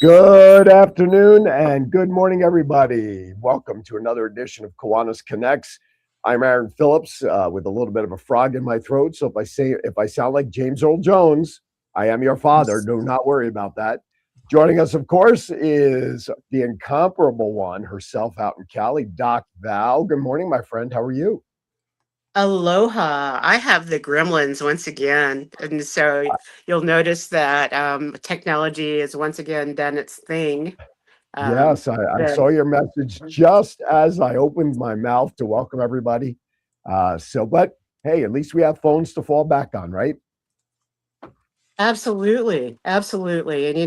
Good afternoon and good morning, everybody. Welcome to another edition of Kiwanis Connects. I'm Aaron Phillips with a little bit of a frog in my throat. So if I sound like James Earl Jones, I am your father. Do not worry about that. Joining us, of course, is the incomparable one herself out in Cali, Doc Val. Good morning, my friend. How are you? Aloha. I have the gremlins once again. And so you'll notice that technology has once again done its thing. Um, Yes, I but saw your message just as I opened my mouth to welcome everybody. But hey, at least we have phones to fall back on, right? absolutely, absolutely. And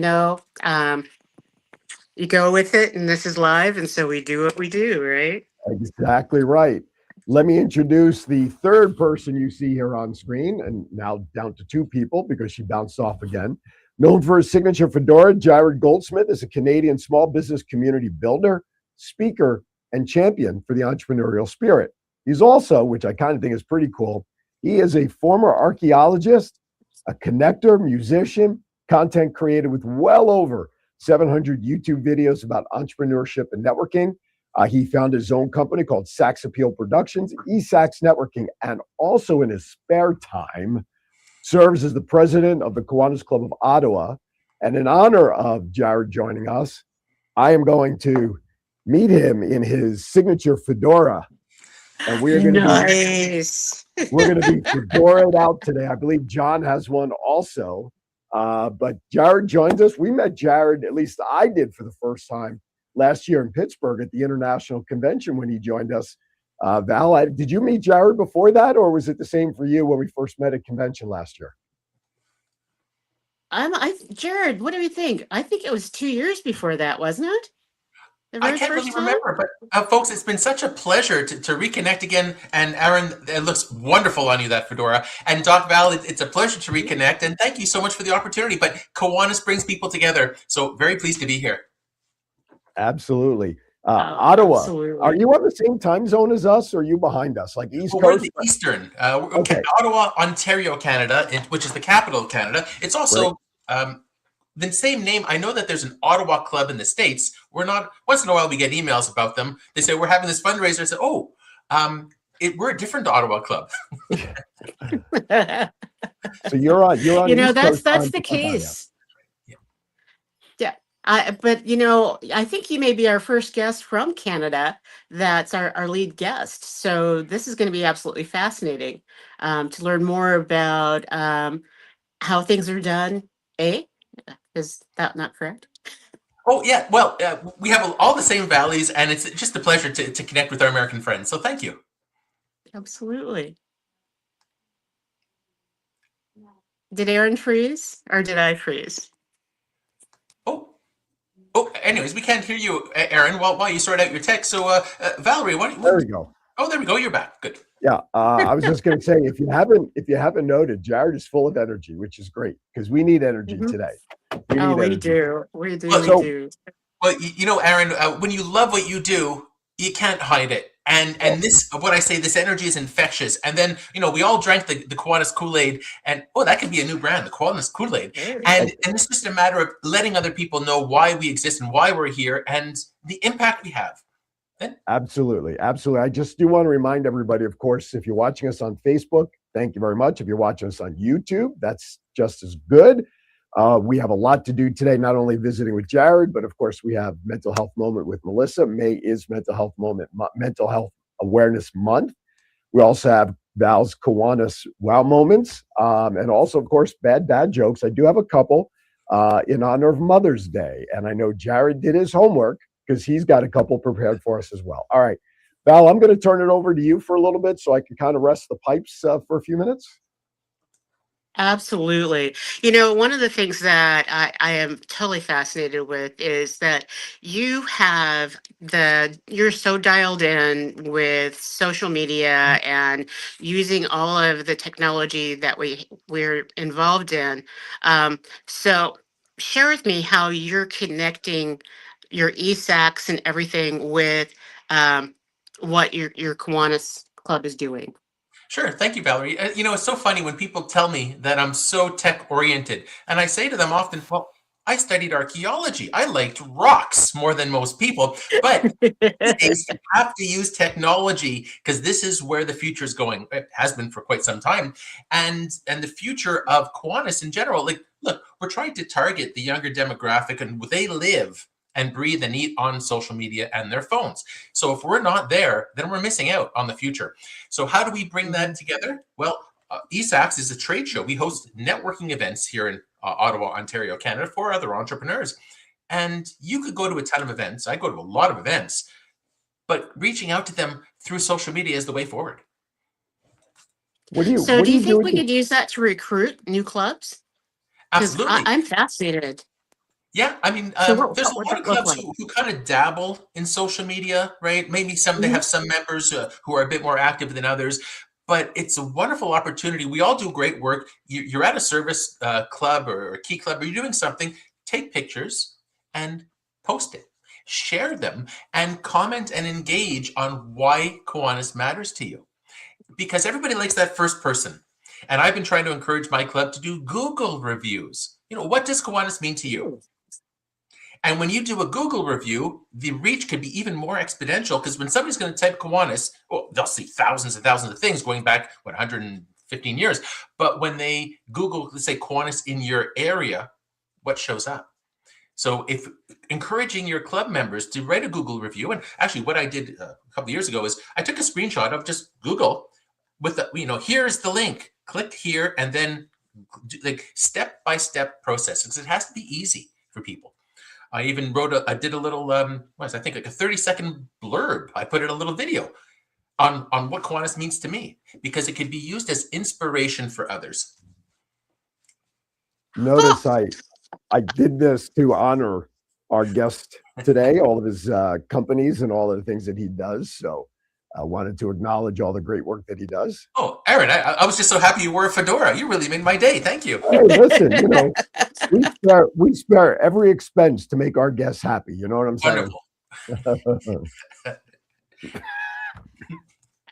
you go with it, and this is live. And so we do what we do, right? Exactly right. Let me introduce the third person you see here on screen, and now down to two people because she bounced off again. Known for his signature fedora, Jared Goldsmith is a Canadian small business community builder, speaker, and champion for the entrepreneurial spirit. He's also, which I kind of think is pretty cool, he is a former archaeologist, a connector, musician, content creator with well over 700 YouTube videos about entrepreneurship and networking. He founded his own company called Sax Appeal Productions, eSax Networking, and also in his spare time serves as the president of the Kiwanis Club of Ottawa. And in honor of Jared joining us, I am going to meet him in his signature fedora, and Nice. we're going to be fedoraed out today. I believe John has one also. But Jared joins us. We met Jared, at least I did for the first time last year in Pittsburgh at the International Convention when he joined us. Val, did you meet Jared before that, or was it the same for you when we first met at convention last year? Jared, what do you think? I think it was 2 years before that, wasn't it? The I very can't first really time? remember, but folks, it's been such a pleasure to reconnect again. And Aaron, it looks wonderful on you, that fedora. And Doc Val, it's a pleasure to reconnect. And thank you so much for the opportunity. But Kiwanis brings people together. So very pleased to be here. Absolutely. Oh, Ottawa, are absolutely. you on the same time zone as us, or are you behind us, like East Well, we're in Coast? the Eastern, Okay, Ottawa, Ontario, Canada, which is the capital of Canada. It's great. also the same name. I know that there's an Ottawa club in the States. We're not, once in a while we get emails about them. They say, we're having this fundraiser. I say, oh, we're a different Ottawa club. So you're on East That's Coast that's time, the plus I am. case. Yeah. But I think you may be our first guest from Canada. That's our lead guest. So this is going to be absolutely fascinating to learn more about how things are done. Eh? Is that not correct? Oh, yeah. Well, we have all the same values, and it's just a pleasure to connect with our American friends. So thank you. Absolutely. Did Aaron freeze or did I freeze? Oh, anyways, we can't hear you, Aaron, while you sort out your text. So, Valerie, There we go. oh, there we go. You're back. Good. Yeah, I was just going to say, if you haven't noted, Jared is full of energy, which is great because we need energy Mhm. today. We Oh, need we energy. do. We do. Well, We So, do. Aaron, when you love what you do, you can't hide it. And oh, this, what I say, this energy is infectious. And then, we all drank the Kiwanis Kool-Aid, and that could be a new brand, the Kiwanis Kool-Aid. Hey. And it's just a matter of letting other people know why we exist and why we're here and the impact we have. absolutely, absolutely. I just do want to remind everybody, of course, if you're watching us on Facebook, thank you very much. If you're watching us on YouTube, that's just as good. We have a lot to do today, not only visiting with Jared, but of course, we have Mental Health Moment with Melissa. May is Mental Health Awareness Month. We also have Val's Kiwanis Wow Moments, and also, of course, bad dad jokes. I do have a couple in honor of Mother's Day, and I know Jared did his homework because he's got a couple prepared for us as well. All right, Val, I'm going to turn it over to you for a little bit so I can kind of rest the pipes for a few minutes. Absolutely. One of the things that I am totally fascinated with is that you're so dialed in with social media and using all of the technology that we're involved in. So share with me how you're connecting your ESACs and everything with what your Kiwanis Club is doing. Sure. Thank you, Valerie. It's so funny when people tell me that I'm so tech oriented. And I say to them often, well, I studied archaeology. I liked rocks more than most people. But these days, you have to use technology because this is where the future is going. It has been for quite some time, and the future of Kiwanis in general. Like, look, we're trying to target the younger demographic, and they live and breathe and eat on social media and their phones. So if we're not there, then we're missing out on the future. So how do we bring that together? Well, ESAX is a trade show. We host networking events here in Ottawa, Ontario, Canada for other entrepreneurs. And you could go to a ton of events. I go to a lot of events, but reaching out to them through social media is the way forward. So do you think we could use that to recruit new clubs? Absolutely. I'm fascinated. Yeah, I mean, there's a lot of clubs who kind of dabble in social media, right? Maybe they have some members who are a bit more active than others, but it's a wonderful opportunity. We all do great work. You're at a service club or a key club, or you're doing something, take pictures and post it. Share them and comment and engage on why Kiwanis matters to you. Because everybody likes that first person. And I've been trying to encourage my club to do Google reviews. What does Kiwanis mean to you? And when you do a Google review, the reach could be even more exponential because when somebody's going to type Kiwanis, they'll see thousands and thousands of things going back, 115 years. But when they Google, let's say, Kiwanis in your area, what shows up? So if encouraging your club members to write a Google review, and actually what I did a couple of years ago is I took a screenshot of just Google with the, here's the link, click here, and then like step-by-step process because it has to be easy for people. I even did a little, I think like a 30-second blurb. I put in a little video on what Kiwanis means to me because it could be used as inspiration for others. Notice I did this to honor our guest today, all of his companies and all of the things that he does. So I wanted to acknowledge all the great work that he does. Oh, Aaron, I was just so happy you wore a fedora. You really made my day. Thank you. Hey, listen, we spare every expense to make our guests happy. You know what I'm saying? Wonderful.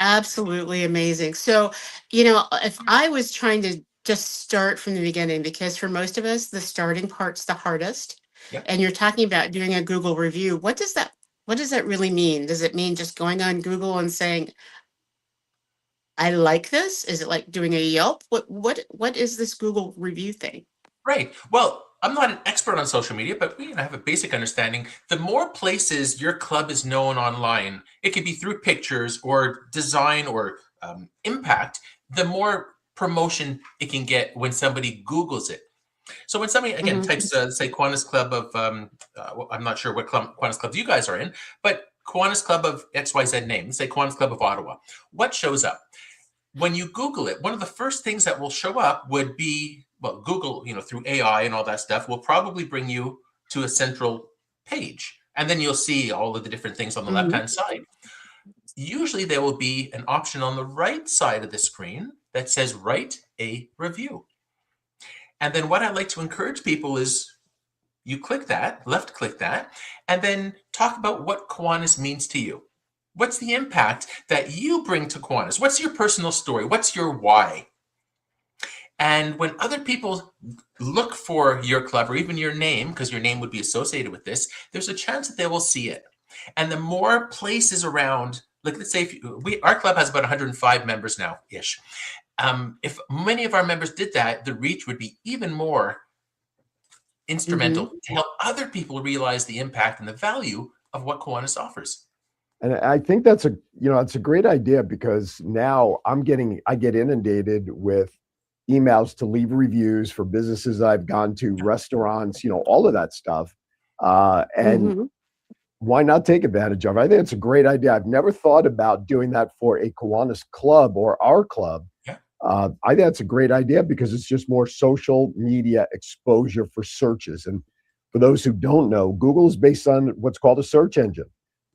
Absolutely amazing. So, if I was trying to just start from the beginning, because for most of us, the starting part's the hardest. Yep. And you're talking about doing a Google review. What does that really mean? Does it mean just going on Google and saying, I like this? Is it like doing a Yelp? What is this Google review thing? Right. Well, I'm not an expert on social media, but we have a basic understanding. The more places your club is known online, it could be through pictures or design or impact, the more promotion it can get when somebody Googles it. So when somebody, again, types, say, Kiwanis Club of, I'm not sure what Kiwanis Club you guys are in, but Kiwanis Club of XYZ name, say Kiwanis Club of Ottawa, what shows up? When you Google it, one of the first things that will show up would be, Google, through AI and all that stuff, will probably bring you to a central page. And then you'll see all of the different things on the left-hand side. Usually there will be an option on the right side of the screen that says, write a review. And then what I like to encourage people is you click that, left click that, and then talk about what Kiwanis means to you. What's the impact that you bring to Kiwanis? What's your personal story? What's your why? And when other people look for your club or even your name, because your name would be associated with this, there's a chance that they will see it. And the more places around, like let's say our club has about 105 members now-ish. If many of our members did that, the reach would be even more instrumental to help other people realize the impact and the value of what Kiwanis offers. And I think that's it's a great idea because now I get inundated with emails to leave reviews for businesses I've gone to, restaurants, all of that stuff. And why not take advantage of it? I think it's a great idea. I've never thought about doing that for a Kiwanis club or our club. Yeah. I think that's a great idea because it's just more social media exposure for searches. And for those who don't know, Google is based on what's called a search engine.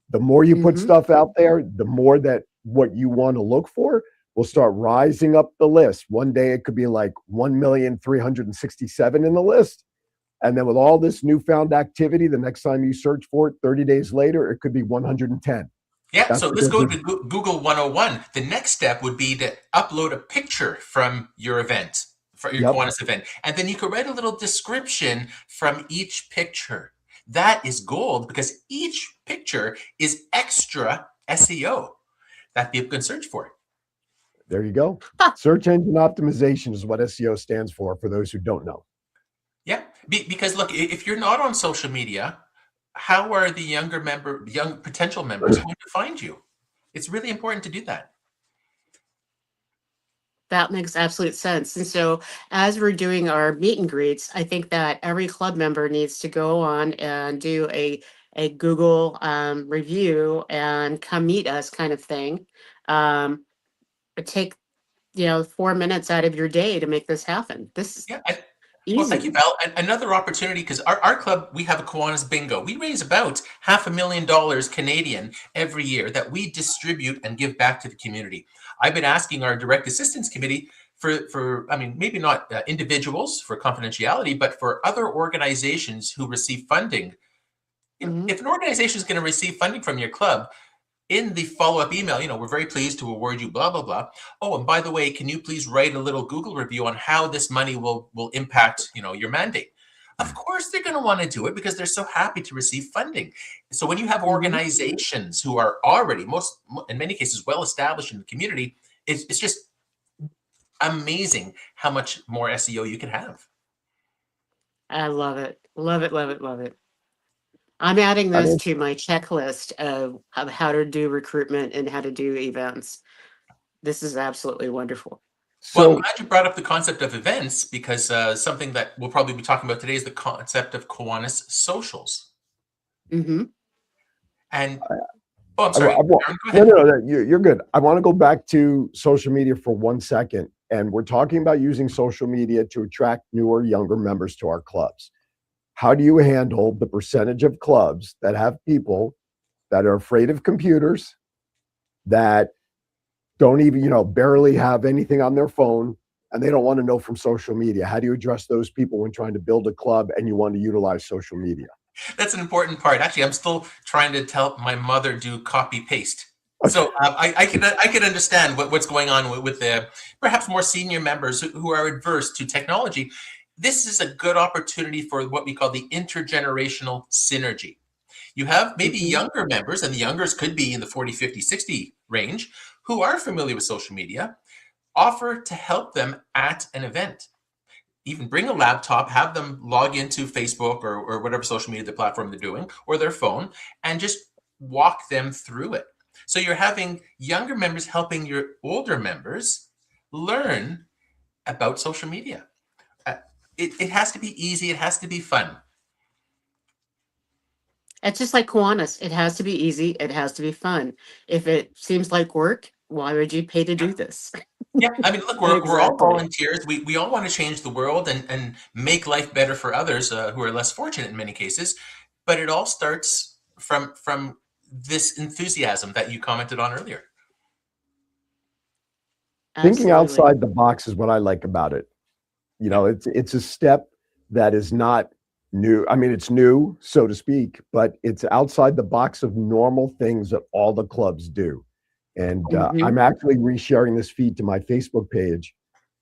The more you put stuff out there, the more that what you want to look for will start rising up the list. One day it could be like 1,367 in the list. And then with all this newfound activity, the next time you search for it, 30 days later, it could be 110. Yeah, so let's go to Google 101. The next step would be to upload a picture from your event for your Yep. Kiwanis event. And then you could write a little description from each picture. That is gold because each picture is extra SEO that people can search for. There you go. Search engine optimization is what SEO stands for those who don't know. Yeah, because look, if you're not on social media, how are the young potential members going to find you? It's really important to do that. That makes absolute sense. And so, as we're doing our meet and greets, I think that every club member needs to go on and do a Google review and come meet us kind of thing. Take 4 minutes out of your day to make this happen. This is Yeah. Well, thank you, easy. Val. Another opportunity, because our club, we have a Kiwanis bingo. We raise about $500,000 Canadian every year that we distribute and give back to the community. I've been asking our direct assistance committee for I mean, maybe not individuals for confidentiality, but for other organizations who receive funding. Mhm. If an organization is going to receive funding from your club, in the follow-up email, we're very pleased to award you blah, blah, blah. Oh, and by the way, can you please write a little Google review on how this money will impact, your mandate? Of course, they're going to want to do it because they're so happy to receive funding. So when you have organizations who are already, in many cases, well-established in the community, it's just amazing how much more SEO you can have. I love it. Love it, love it, love it. I'm adding I this mean, to my checklist of how to do recruitment and how to do events. This is absolutely wonderful. Well, I'm so glad you brought up the concept of events because something that we'll probably be talking about today is the concept of Kiwanis socials. Hmm. And oh, I'm I, sorry, I, wa- Aaron, go no, ahead. no, no, you're good. I want to go back to social media for 1 second. And we're talking about using social media to attract newer, younger members to our clubs. How do you handle the percentage of clubs that have people that are afraid of computers, that don't even, barely have anything on their phone, and they don't want to know from social media? How do you address those people when trying to build a club and you want to utilize social media? That's an important part. Actually, I'm still trying to tell my mother do copy paste. Okay. So I can understand what's going on with the perhaps more senior members who are adverse to technology. This is a good opportunity for what we call the intergenerational synergy. You have maybe Hmm. younger members, and the youngers could be in the 40, 50, 60 range, who are familiar with social media, offer to help them at an event. Even bring a laptop, have them log into Facebook or whatever social media the platform they're doing, or their phone, and just walk them through it. So you're having younger members helping your older members learn about social media. It has to be easy. It has to be fun. It's just like Kiwanis. It has to be easy. It has to be fun. If it seems like work, why would you pay to do this? Yeah, I mean, look, we're all Exactly. volunteers. We all want to change the world and make life better for others who are less fortunate in many cases. But it all starts from this enthusiasm that you commented on earlier. Thinking Absolutely. outside the box is what I like about it. It's a step that is not new. I mean, it's new, so to speak, but it's outside the box of normal things that all the clubs do. And Hmm. I'm actually resharing this feed to my Facebook page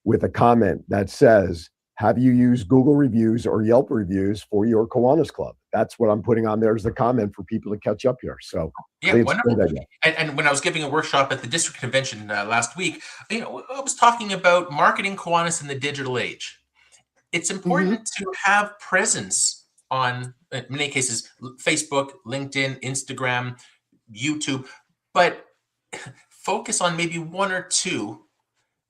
with a comment that says, have you used Google reviews or Yelp reviews for your Kiwanis club? That's what I'm putting on there as the comment for people to catch up here. So I Yeah, think it's a wonderful. great idea. And when I was giving a workshop at the district convention last week, I was talking about marketing Kiwanis in the digital age. It's Hmm. important to have presence on, in many cases, Facebook, LinkedIn, Instagram, YouTube, but focus on maybe one or two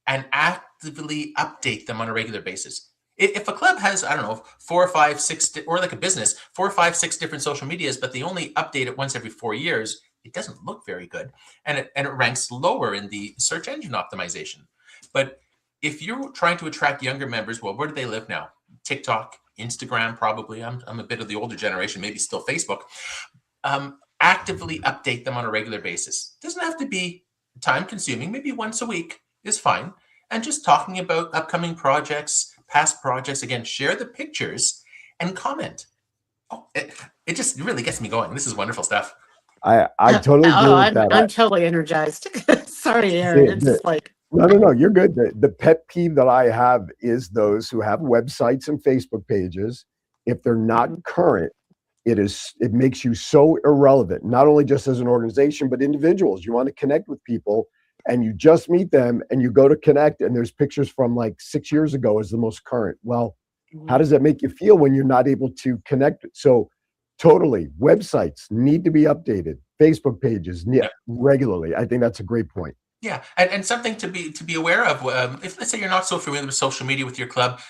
and actively update them on a regular basis. If a club has, I don't know, 4 or 5, 6, or like a business, 4 or 5, 6 different social medias, but they only update it once every 4 years, it doesn't look very good. And it ranks lower in the search engine optimization. But if you're trying to attract younger members, well, where do they live now? TikTok, Instagram, probably. I'm a bit of the older generation, maybe still Facebook. Actively update them on a regular basis. Doesn't have to be time consuming, maybe once a week is fine. And just talking about upcoming projects, past projects. Again, share the pictures and comment. Oh, it just really gets me going. This is wonderful stuff. I Oh, totally agree with that. I'm totally energized. Sorry, Aaron. The, It's the, like No. You're good. The pet peeve that I have is those who have websites and Facebook pages. If they're not current, it makes you so irrelevant, not only just as an organization, but individuals. You want to connect with people and you just meet them and you go to connect and there's pictures from like 6 years ago as the most current. Well, how does that make you feel when you're not able to connect? So totally, websites need to be updated, Facebook pages regularly. I think that's a great point. Yeah, and something to be aware of. If let's say you're not so familiar with social media with your club,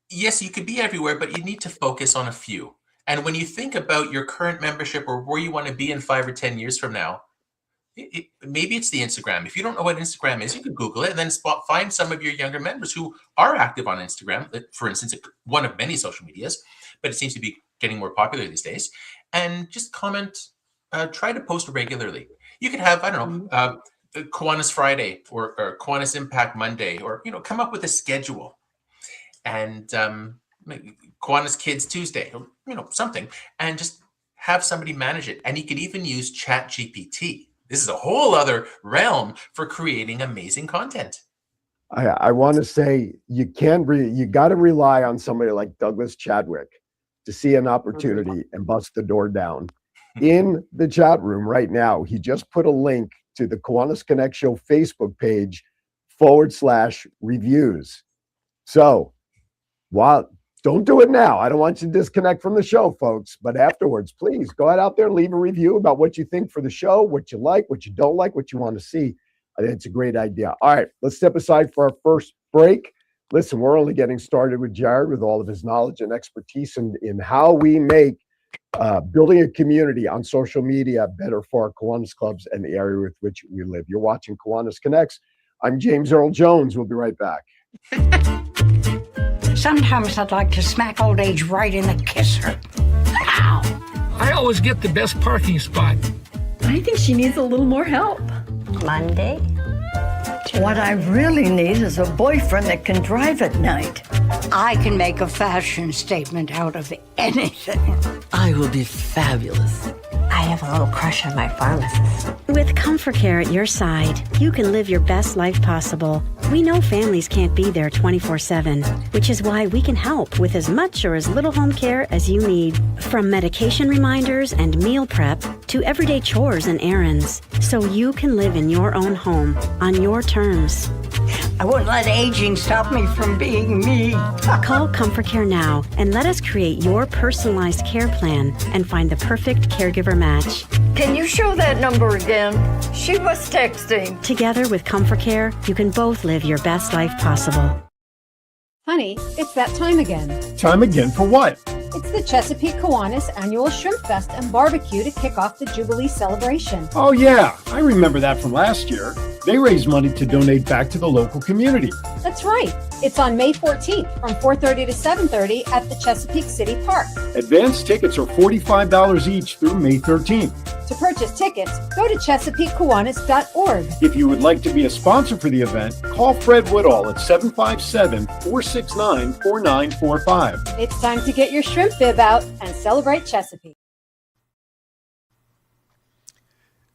yes, you could be everywhere, but you need to focus on a few. And when you think about your current membership or where you want to be in 5 or 10 years from now, maybe it's the Instagram. If you don't know what Instagram is, you can Google it and then find some of your younger members who are active on Instagram, for instance, one of many social medias, but it seems to be getting more popular these days. And just comment, try to post regularly. You could have, I don't know, Kiwanis Friday or Kiwanis Impact Monday, or come up with a schedule, and Kiwanis Kids Tuesday, or something, and just have somebody manage it. And you could even use Chat GPT. This is a whole other realm for creating amazing content. I want to say you got to rely on somebody like Douglas Chadwick to see an opportunity and bust the door down. In the chat room right now, he just put a link to the Kiwanis Connect Show Facebook page /reviews. So don't do it now. I don't want you to disconnect from the show, folks. But afterwards, please go out there and leave a review about what you think for the show, what you like, what you don't like, what you want to see. I think it's a great idea. All right, let's step aside for our first break. Listen, we're only getting started with Jared with all of his knowledge and expertise in how we make building a community on social media better for our Kiwanis clubs and the area with which we live. You're watching Kiwanis Connects. I'm James Earl Jones. We'll be right back. Sometimes I'd like to smack old age right in the kisser. Ow! I always get the best parking spot. I think she needs a little more help. Monday? What I really need is a boyfriend that can drive at night. I can make a fashion statement out of anything. I will be fabulous. I have a little crush on my pharmacist. With Comfort Care at your side, you can live your best life possible. We know families can't be there 24/7, which is why we can help with as much or as little home care as you need. From medication reminders and meal prep to everyday chores and errands, so you can live in your own home on your terms. I won't let aging stop me from being me. Call Comfort Care now and let us create your personalized care plan and find the perfect caregiver match. Can you show that number again? She was texting. Together with Comfort Care, you can both live your best life possible. Honey, it's that time again. Time again for what? It's the Chesapeake Kiwanis Annual Shrimp Fest and Barbecue to kick off the Jubilee celebration. Oh yeah, I remember that from last year. They raised money to donate back to the local community. That's right. It's on May 14th from 4:30 to 7:30 at the Chesapeake City Park. Advance tickets are $45 each through May 13th. To purchase tickets, go to ChesapeakeKiwanis.org. If you would like to be a sponsor for the event, call Fred Woodall at 757-469-4945. It's time to get your shrimp bib out and celebrate Chesapeake.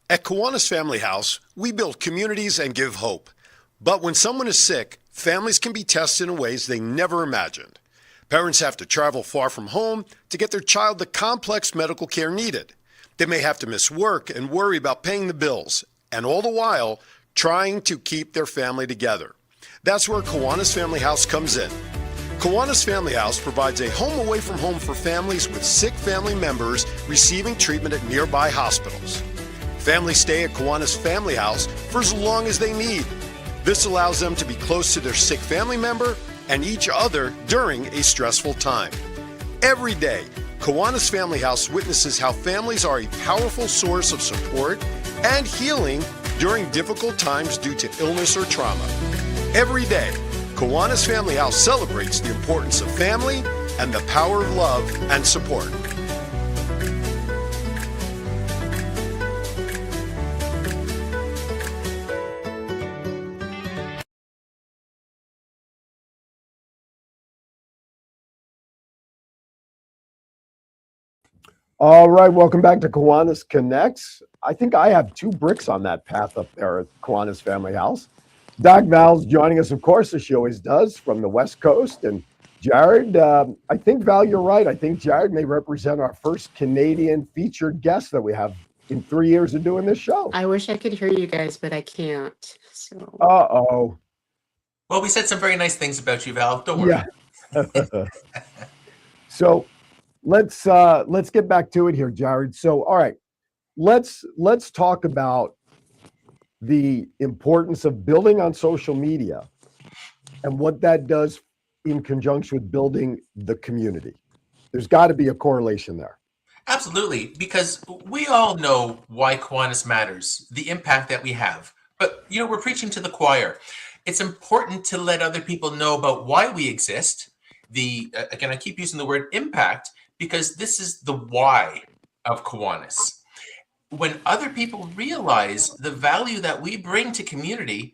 At Kiwanis Family House, we build communities and give hope. But when someone is sick, families can be tested in ways they never imagined. Parents have to travel far from home to get their child the complex medical care needed. They may have to miss work and worry about paying the bills, and all the while, trying to keep their family together. That's where Kiwanis Family House comes in. Kiwanis Family House provides a home away from home for families with sick family members receiving treatment at nearby hospitals. Families stay at Kiwanis Family House for as long as they need. This allows them to be close to their sick family member and each other during a stressful time. Every day, Kiwanis Family House witnesses how families are a powerful source of support and healing during difficult times due to illness or trauma. Every day, Kiwanis Family House celebrates the importance of family and the power of love and support. All right, welcome back to Kiwanis Connects. I think I have 2 bricks on that path up there at Kiwanis Family House. Doc Val's joining us, of course, as she always does, from the West Coast. And Jared, I think, Val, you're right. I think Jared may represent our first Canadian featured guest that we have in 3 years of doing this show. I wish I could hear you guys, but I can't. So. Uh-oh. Well, we said some very nice things about you, Val. Don't worry. Yeah. So let's get back to it here, Jared. So, all right, let's talk about the importance of building on social media and what that does in conjunction with building the community. There's got to be a correlation there. Absolutely, because we all know why Kiwanis matters, the impact that we have. But, we're preaching to the choir. It's important to let other people know about why we exist. Again, I keep using the word impact because this is the why of Kiwanis. When other people realize the value that we bring to community,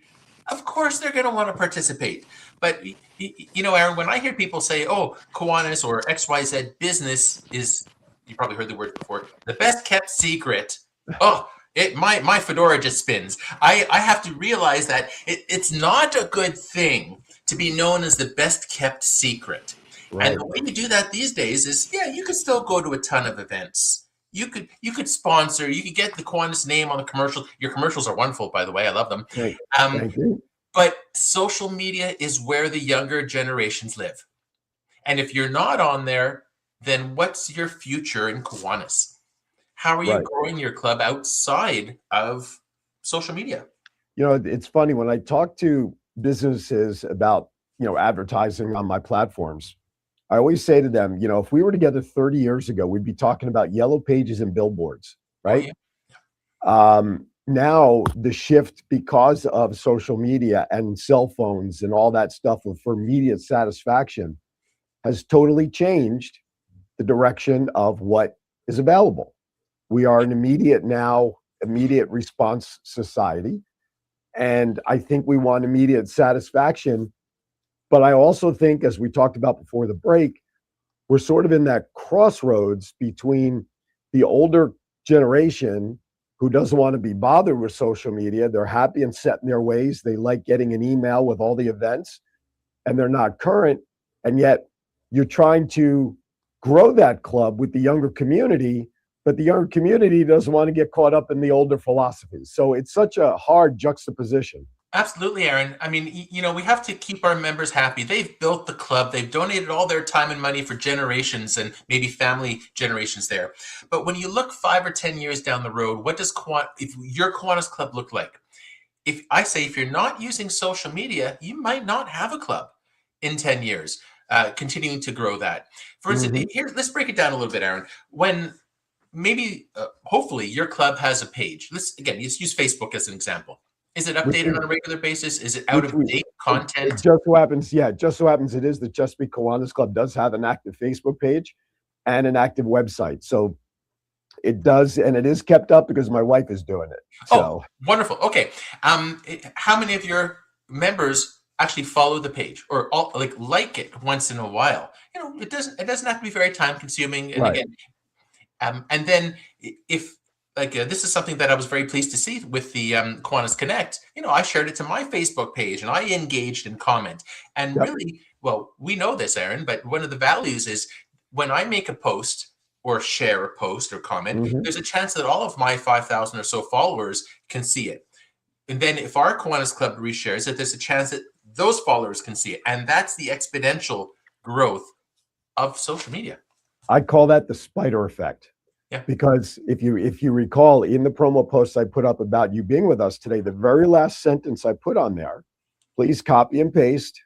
of course they're going to want to participate. But, Aaron, when I hear people say, oh, Kiwanis or XYZ business is, you probably heard the word before, the best kept secret. Oh, my fedora just spins. I have to realize that it's not a good thing to be known as the best kept secret. Right. And the way you do that these days is, you could still go to a ton of events. You could sponsor, you could get the Kiwanis name on the commercial. Your commercials are wonderful, by the way. I love them. Thank you. But social media is where the younger generations live. And if you're not on there, then what's your future in Kiwanis? How are you growing your club outside of social media? It's funny when I talk to businesses about, advertising on my platforms, I always say to them, if we were together 30 years ago, we'd be talking about yellow pages and billboards, right? Oh, yeah. Now the shift because of social media and cell phones and all that stuff for immediate satisfaction has totally changed the direction of what is available. We are an immediate response society. And I think we want immediate satisfaction. But I also think, as we talked about before the break, we're sort of in that crossroads between the older generation who doesn't want to be bothered with social media. They're happy and set in their ways. They like getting an email with all the events, and they're not current. And yet you're trying to grow that club with the younger community, but the younger community doesn't want to get caught up in the older philosophies. So it's such a hard juxtaposition. Absolutely, Aaron. I mean, we have to keep our members happy. They've built the club. They've donated all their time and money for generations and maybe family generations there. But when you look 5 or 10 years down the road, what does your Kiwanis club look like? If you're not using social media, you might not have a club in 10 years, continuing to grow that. For instance, here, let's break it down a little bit, Aaron. When maybe, hopefully, your club has a page. Let's use Facebook as an example. Is it updated on a regular basis? Is it out of date content? It just so happens it is the Chesapeake Kiwanis Club does have an active Facebook page and an active website. So it does, and it is kept up because my wife is doing it. So. Oh, wonderful. Okay. How many of your members actually follow the page or like it once in a while? It doesn't have to be very time consuming. And again, and then if this is something that I was very pleased to see with the Kiwanis Connect. I shared it to my Facebook page and I engaged in comment. And really, well, we know this, Aaron, but one of the values is when I make a post or share a post or comment, there's a chance that all of my 5,000 or so followers can see it. And then if our Kiwanis Club reshares it, there's a chance that those followers can see it. And that's the exponential growth of social media. I call that the spider effect. Yeah. Because if you recall in the promo posts I put up about you being with us today, the very last sentence I put on there, please copy and paste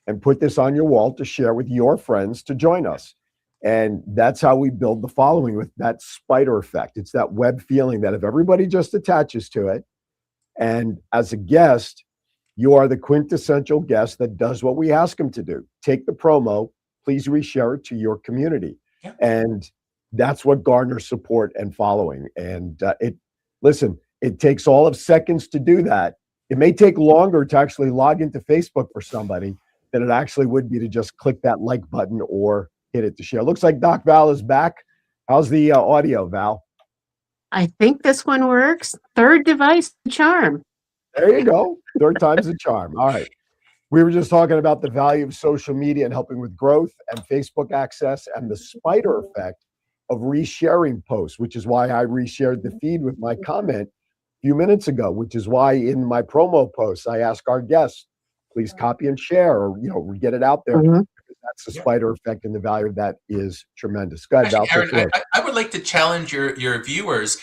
and put this on your wall to share with your friends to join us. And that's how we build the following with that spider effect. It's that web feeling that if everybody just attaches to it, and as a guest, you are the quintessential guest that does what we ask them to do. Take the promo, please reshare it to your community. Yeah. And that's what garners support and following. And it takes all of seconds to do that. It may take longer to actually log into Facebook for somebody than it actually would be to just click that like button or hit it to share. Looks like Doc Val is back. How's the audio, Val? I think this one works. Third device, charm. There you go. Third time's the charm. All right. We were just talking about the value of social media and helping with growth and Facebook access and the spider effect of resharing posts, which is why I reshared the feed with my comment a few minutes ago, which is why in my promo posts, I ask our guests, please copy and share or, get it out there. Mhm. That's the spider effect, and the value of that is tremendous. Go ahead, Actually, Val. Aaron, I would like to challenge your viewers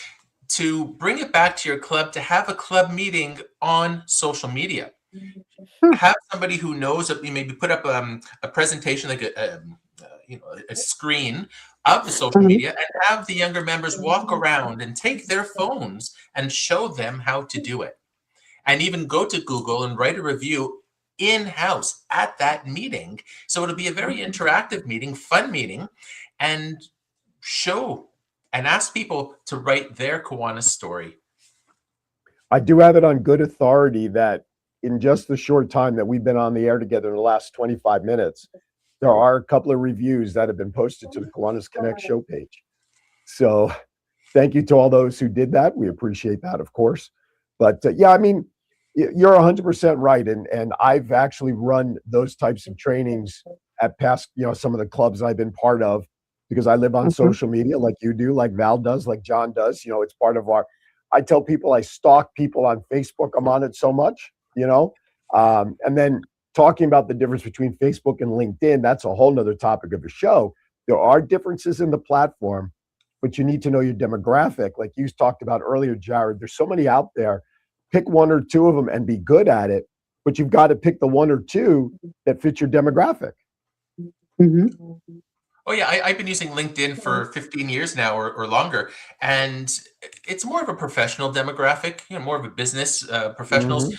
to bring it back to your club to have a club meeting on social media. Have somebody who knows, maybe put up a presentation like a screen of the social media, and have the younger members walk around and take their phones and show them how to do it, and even go to Google and write a review in-house at that meeting. So it'll be a very interactive meeting, fun meeting, and show and ask people to write their Kiwanis story. I do have it on good authority that in just the short time that we've been on the air together in the last 25 minutes, there are a couple of reviews that have been posted to the Kiwanis Connects show page. So thank you to all those who did that. We appreciate that, of course. But yeah, I mean, you're 100% right. And I've actually run those types of trainings at past, some of the clubs I've been part of, because I live on social media like you do, like Val does, like John does. It's part of I tell people I stalk people on Facebook. I'm on it so much, and then talking about the difference between Facebook and LinkedIn, that's a whole nother topic of a show. There are differences in the platform, but you need to know your demographic. Like you talked about earlier, Jared, there's so many out there. Pick one or two of them and be good at it, but you've got to pick the one or two that fit your demographic. Oh yeah, I've been using LinkedIn for 15 years now or longer, and it's more of a professional demographic, more of a business professionals.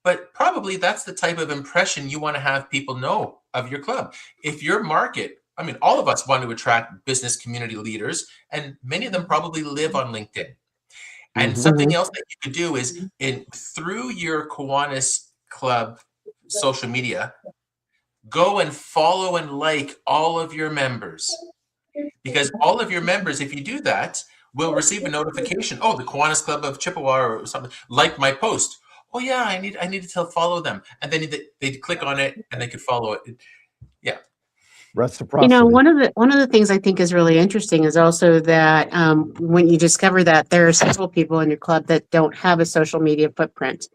But probably that's the type of impression you want to have people know of your club. If your market, all of us want to attract business community leaders, and many of them probably live on LinkedIn. And something else that you could do is through your Kiwanis Club social media, go and follow and like all of your members. Because all of your members, if you do that, will receive a notification. Oh, the Kiwanis Club of Chippewa or something like my post. Oh yeah, I need to follow them, and then they click on it and they could follow it. Yeah, reciprocity. One of the things I think is really interesting is also that when you discover that there are several people in your club that don't have a social media footprint,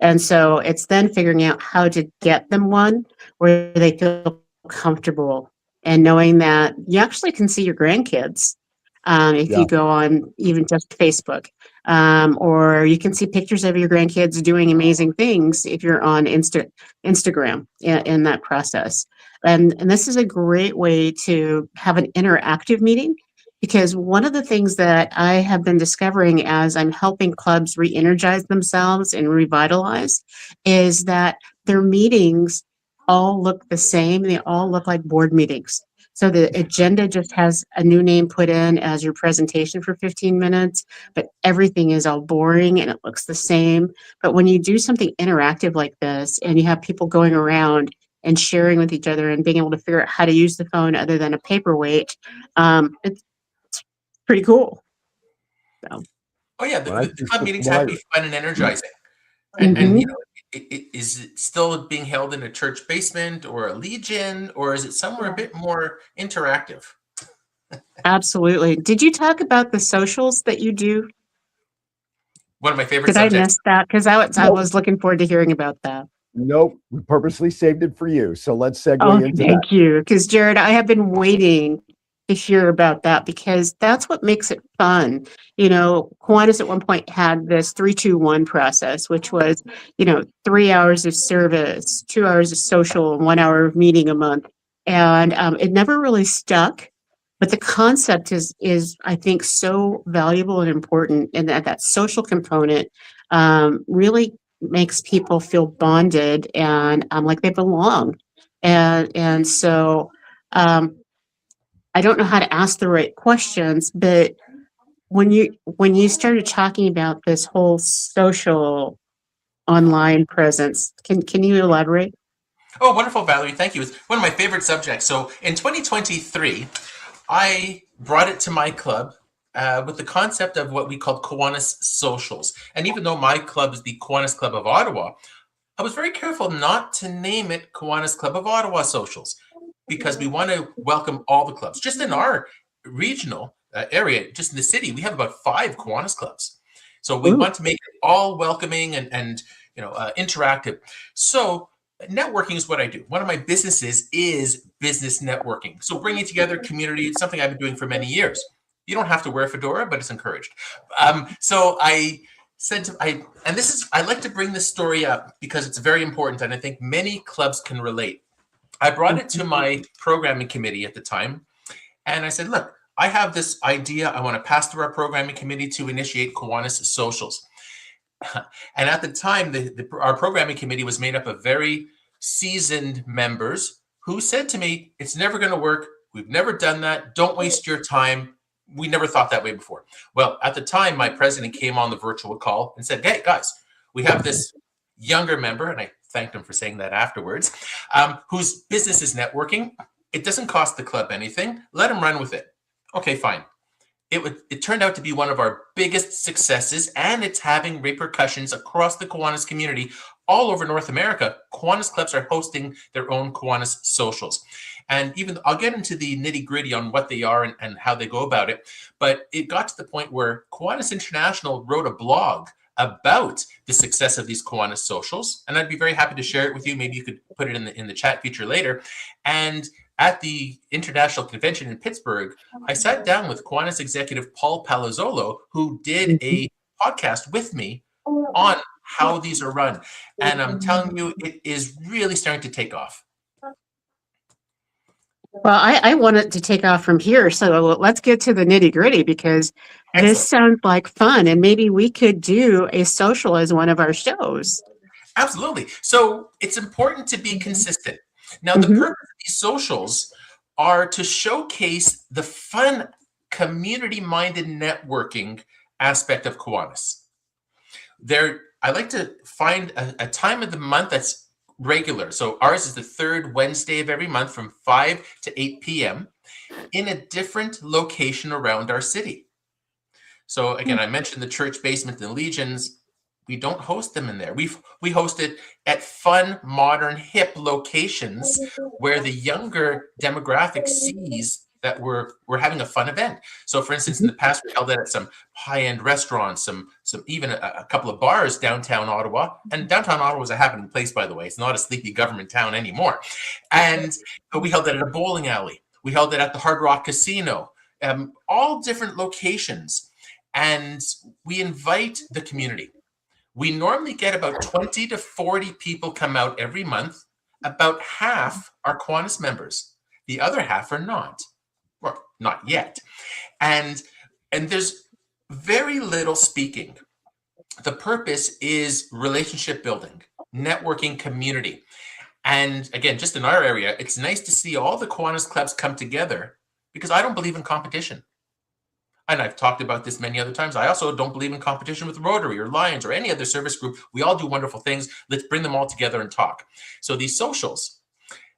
and so it's then figuring out how to get them one where they feel comfortable and knowing that you actually can see your grandkids if you go on even just Facebook. Or you can see pictures of your grandkids doing amazing things if you're on Instagram in that process. And this is a great way to have an interactive meeting, because one of the things that I have been discovering as I'm helping clubs re-energize themselves and revitalize is that their meetings all look the same. They all look like board meetings. So the agenda just has a new name put in as your presentation for 15 minutes, but everything is all boring and it looks the same. But when you do something interactive like this and you have people going around and sharing with each other and being able to figure out how to use the phone other than a paperweight, it's pretty cool. So. Oh yeah, the club meetings have to be fun and energizing. And is it still being held in a church basement or a legion, or is it somewhere a bit more interactive? Absolutely. Did you talk about the socials that you do? One of my favorite subjects. Did I miss that? Because I was looking forward to hearing about that. Nope, we purposely saved it for you. So let's segue into that. Thank you. Because Jared, I have been waiting to hear about that, because that's what makes it fun. Kiwanis at one point had this 3-2-1 process, which was, 3 hours of service, 2 hours of social, and 1 hour of meeting a month. And it never really stuck. But the concept is I think so valuable and important, and that social component really makes people feel bonded and like they belong. And so I don't know how to ask the right questions, but when you started talking about this whole social online presence, can you elaborate? Oh, wonderful, Valerie. Thank you. It's one of my favorite subjects. So in 2023, I brought it to my club with the concept of what we called Kiwanis Socials. And even though my club is the Kiwanis Club of Ottawa, I was very careful not to name it Kiwanis Club of Ottawa Socials, because we want to welcome all the clubs. Just in our regional area, just in the city, we have about 5 Kiwanis clubs. So we want to make it all welcoming and interactive. So networking is what I do. One of my businesses is business networking. So bringing together community, it's something I've been doing for many years. You don't have to wear a fedora, but it's encouraged. So I said I like to bring this story up because it's very important, and I think many clubs can relate. I brought it to my programming committee at the time, and I said, look, I have this idea I want to pass through our programming committee to initiate Kiwanis Socials. And at the time, our programming committee was made up of very seasoned members who said to me, it's never going to work. We've never done that. Don't waste your time. We never thought that way before. Well, at the time, my president came on the virtual call and said, hey, guys, we have this younger member, and I thanked him for saying that afterwards, whose business is networking. It doesn't cost the club anything. Let him run with it. Okay, fine. It turned out to be one of our biggest successes, and it's having repercussions across the Kiwanis community all over North America. Kiwanis clubs are hosting their own Kiwanis Socials. And even I'll get into the nitty-gritty on what they are and how they go about it. But it got to the point where Kiwanis International wrote a blog about the success of these Kiwanis Socials. And I'd be very happy to share it with you. Maybe you could put it in the chat feature later. And at the International Convention in Pittsburgh, I sat down with Kiwanis executive Paul Palazzolo, who did a podcast with me on how these are run. And I'm telling you, it is really starting to take off. Well, I want it to take off from here. So let's get to the nitty gritty, because this sounds like fun. And maybe we could do a social as one of our shows. Absolutely. So it's important to be consistent. Now, the purpose of these socials are to showcase the fun, community-minded networking aspect of Kiwanis. I like to find a time of the month that's regular. So ours is the third Wednesday of every month from 5 to 8 p.m. in a different location around our city. So again, I mentioned the church basement and Legions. We don't host them in there. We host it at fun, modern, hip locations where the younger demographic sees that we're having a fun event. So for instance, in the past, we held it at some high-end restaurants, some even a couple of bars downtown Ottawa. And downtown Ottawa is a happening place, by the way. It's not a sleepy government town anymore. But we held it at a bowling alley. We held it at the Hard Rock Casino, all different locations. And we invite the community. We normally get about 20 to 40 people come out every month. About half are Kiwanis members. The other half are not. Well, not yet. And there's very little speaking. The purpose is relationship building, networking, community. And again, just in our area, it's nice to see all the Kiwanis clubs come together, because I don't believe in competition. And I've talked about this many other times. I also don't believe in competition with Rotary or Lions or any other service group. We all do wonderful things. Let's bring them all together and talk. So these socials,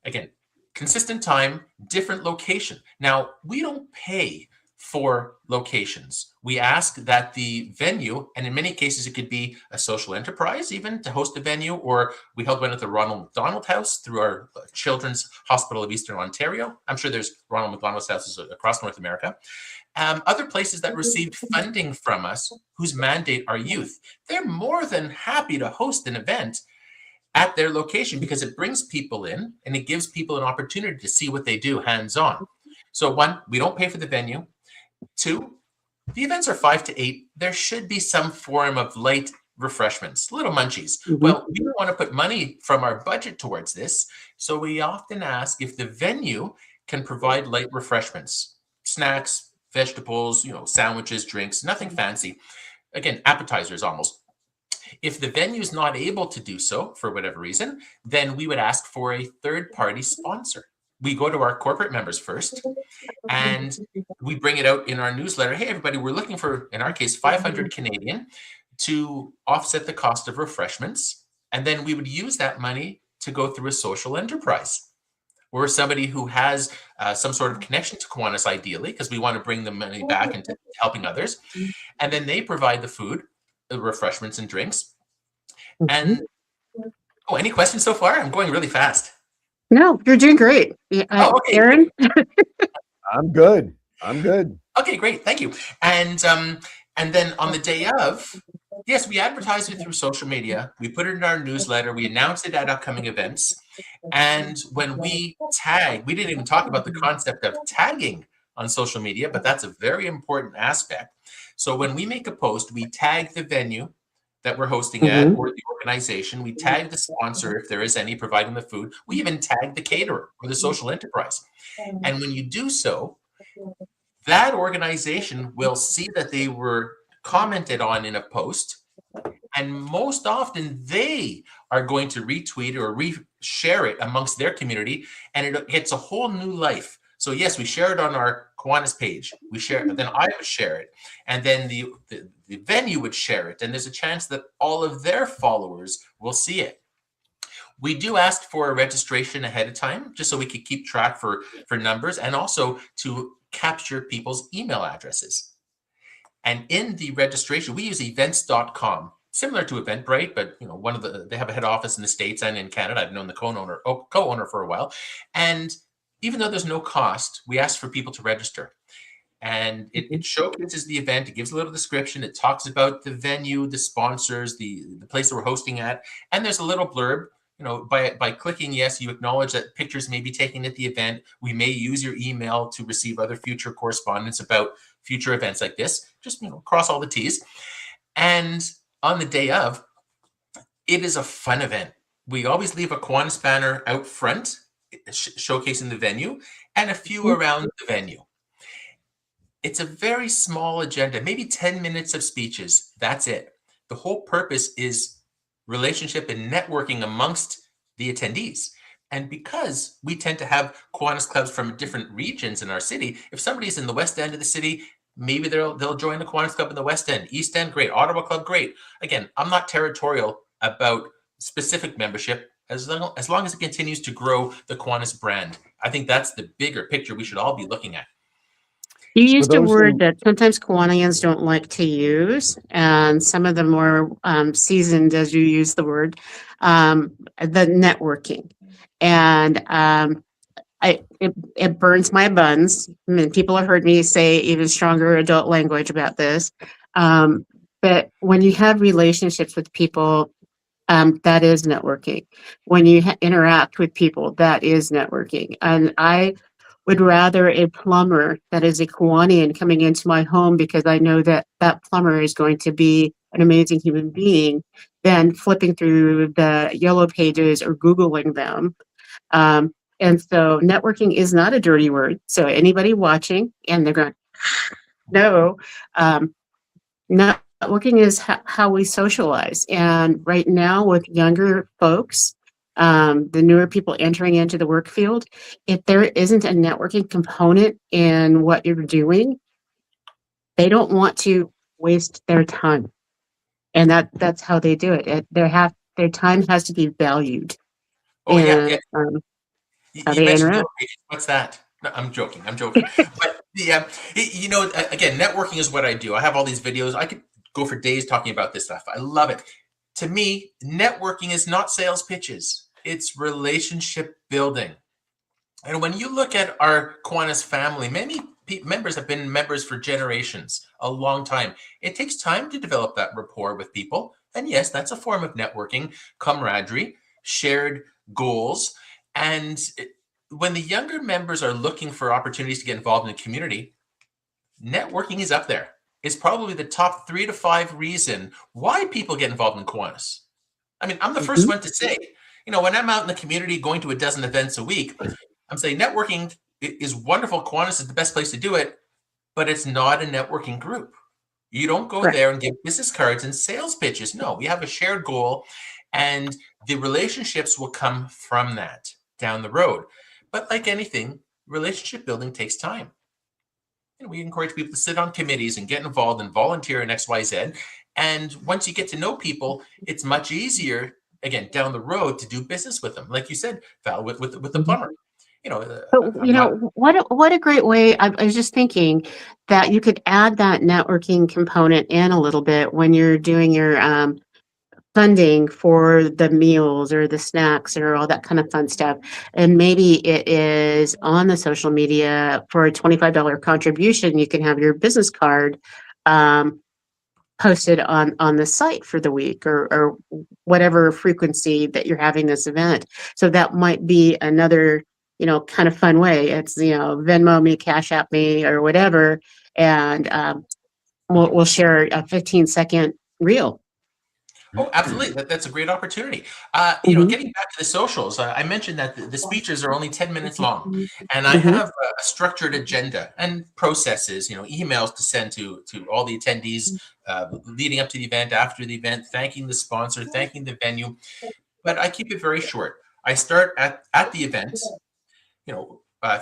again, consistent time, different location. Now, we don't pay for locations. We ask that the venue, and in many cases, it could be a social enterprise even to host a venue, or we held one at the Ronald McDonald House through our Children's Hospital of Eastern Ontario. I'm sure there's Ronald McDonald's houses across North America. Other places that received funding from us, whose mandate are youth, they're more than happy to host an event at their location, because it brings people in and it gives people an opportunity to see what they do hands-on. So 1, we don't pay for the venue. 2, the events are 5 to 8. There should be some form of light refreshments, little munchies. Well, we don't want to put money from our budget towards this. So we often ask if the venue can provide light refreshments, snacks, vegetables, sandwiches, drinks, nothing fancy. Again, appetizers almost. If the venue is not able to do so for whatever reason, then we would ask for a third-party sponsor. We go to our corporate members first, and we bring it out in our newsletter. Hey, everybody, we're looking for, in our case, 500 Canadian to offset the cost of refreshments. And then we would use that money to go through a social enterprise. We're somebody who has some sort of connection to Kiwanis, ideally, because we want to bring the money back into helping others. And then they provide the food, the refreshments and drinks. And any questions so far? I'm going really fast. No, you're doing great. Okay. Aaron? I'm good. Okay, great. Thank you. And then on the day of, yes, we advertise it through social media. We put it in our newsletter. We announce it at upcoming events. And when we tag, we didn't even talk about the concept of tagging on social media, but that's a very important aspect. So when we make a post, we tag the venue that we're hosting at, or the organization. We tag the sponsor, if there is any, providing the food. We even tag the caterer or the social enterprise. And when you do so, that organization will see that they were commented on in a post, and most often they are going to retweet or share it amongst their community, and it gets a whole new life. So yes, we share it on our Kiwanis page. We share it, then I would share it, and then the venue would share it, and there's a chance that all of their followers will see it. We do ask for a registration ahead of time, just so we could keep track for numbers, and also to capture people's email addresses. And in the registration, we use events.com, similar to Eventbrite, but they have a head office in the States and in Canada. I've known the co-owner for a while. And even though there's no cost, we ask for people to register. And it showcases the event. It gives a little description. It talks about the venue, the sponsors, the place that we're hosting at. And there's a little blurb. By clicking yes, you acknowledge that pictures may be taken at the event. We may use your email to receive other future correspondence about future events like this. Just cross all the T's. And on the day of, it is a fun event. We always leave a Kiwanis banner out front, showcasing the venue, and a few around the venue. It's a very small agenda, maybe 10 minutes of speeches. That's it. The whole purpose is relationship and networking amongst the attendees. And because we tend to have Kiwanis clubs from different regions in our city, if somebody's in the west end of the city, maybe they'll join the Kiwanis club in the west end. East end, great. Ottawa club, great. Again, I'm not territorial about specific membership as long as it continues to grow the Kiwanis brand. I think that's the bigger picture we should all be looking at. You used a word that sometimes Kiwanians don't like to use, and some of the more seasoned, as you use the word, the networking. And it burns my buns. I mean, people have heard me say even stronger adult language about this. But when you have relationships with people, that is networking. When you interact with people, that is networking. And I would rather a plumber that is a Kiwanian coming into my home because I know that that plumber is going to be an amazing human being than flipping through the yellow pages or Googling them. And so networking is not a dirty word. So anybody watching and they're going, no, networking is how we socialize. And right now with younger folks, the newer people entering into the work field, if there isn't a networking component in what you're doing, they don't want to waste their time. And that's how they do it. Their time has to be valued. Oh, and, yeah. You mentioned what's that? No, I'm joking. But again, networking is what I do. I have all these videos. I could go for days talking about this stuff. I love it. To me, networking is not sales pitches. It's relationship building. And when you look at our Kiwanis family, many members have been members for generations, a long time. It takes time to develop that rapport with people. And yes, that's a form of networking, camaraderie, shared goals. And when the younger members are looking for opportunities to get involved in the community, networking is up there. It's probably the top 3 to 5 reason why people get involved in Kiwanis. I mean, I'm the first one to say, when I'm out in the community going to a dozen events a week, I'm saying networking is wonderful. Kiwanis is the best place to do it, but it's not a networking group. You don't go there and give business cards and sales pitches. No, we have a shared goal, and the relationships will come from that down the road. But like anything, relationship building takes time. We encourage people to sit on committees and get involved and volunteer in XYZ. And once you get to know people, it's much easier, again, down the road to do business with them. Like you said, Val, with the plumber. But what a great way. I was just thinking that you could add that networking component in a little bit when you're doing your funding for the meals or the snacks or all that kind of fun stuff. And maybe it is on the social media for a $25 contribution. You can have your business card posted on the site for the week or whatever frequency that you're having this event. So that might be another, kind of fun way. It's, Venmo me, Cash App me, or whatever. And we'll share a 15-second reel. Oh, absolutely. That's a great opportunity. Getting back to the socials, I mentioned that the speeches are only 10 minutes long, and I have a structured agenda and processes, emails to send to all the attendees leading up to the event, after the event, thanking the sponsor, thanking the venue. But I keep it very short. I start at the event.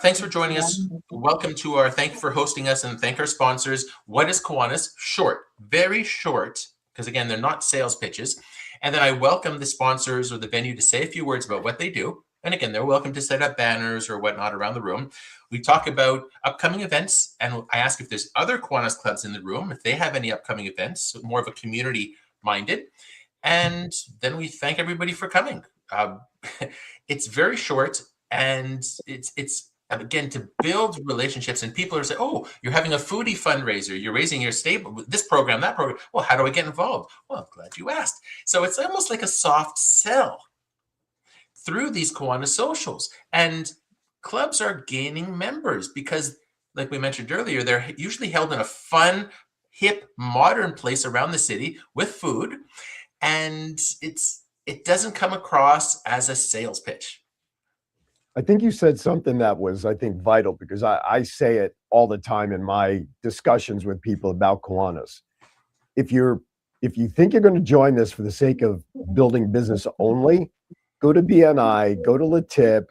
Thanks for joining us. Welcome to thank you for hosting us, and thank our sponsors. What is Kiwanis? Short, very short. Because again, they're not sales pitches. And then I welcome the sponsors or the venue to say a few words about what they do. And again, they're welcome to set up banners or whatnot around the room. We talk about upcoming events, and I ask if there's other Kiwanis clubs in the room, if they have any upcoming events, more of a community minded. And then we thank everybody for coming. It's very short, and it's again, to build relationships, and people are saying, oh, you're having a foodie fundraiser. You're raising your stable, this program, that program. Well, how do I get involved? Well, I'm glad you asked. So it's almost like a soft sell through these Kiwanis socials. And clubs are gaining members because, like we mentioned earlier, they're usually held in a fun, hip, modern place around the city with food. And it doesn't come across as a sales pitch. I think you said something that was, I think, vital, because I say it all the time in my discussions with people about Kiwanis. If you think you're going to join this for the sake of building business only, go to BNI, go to LaTip.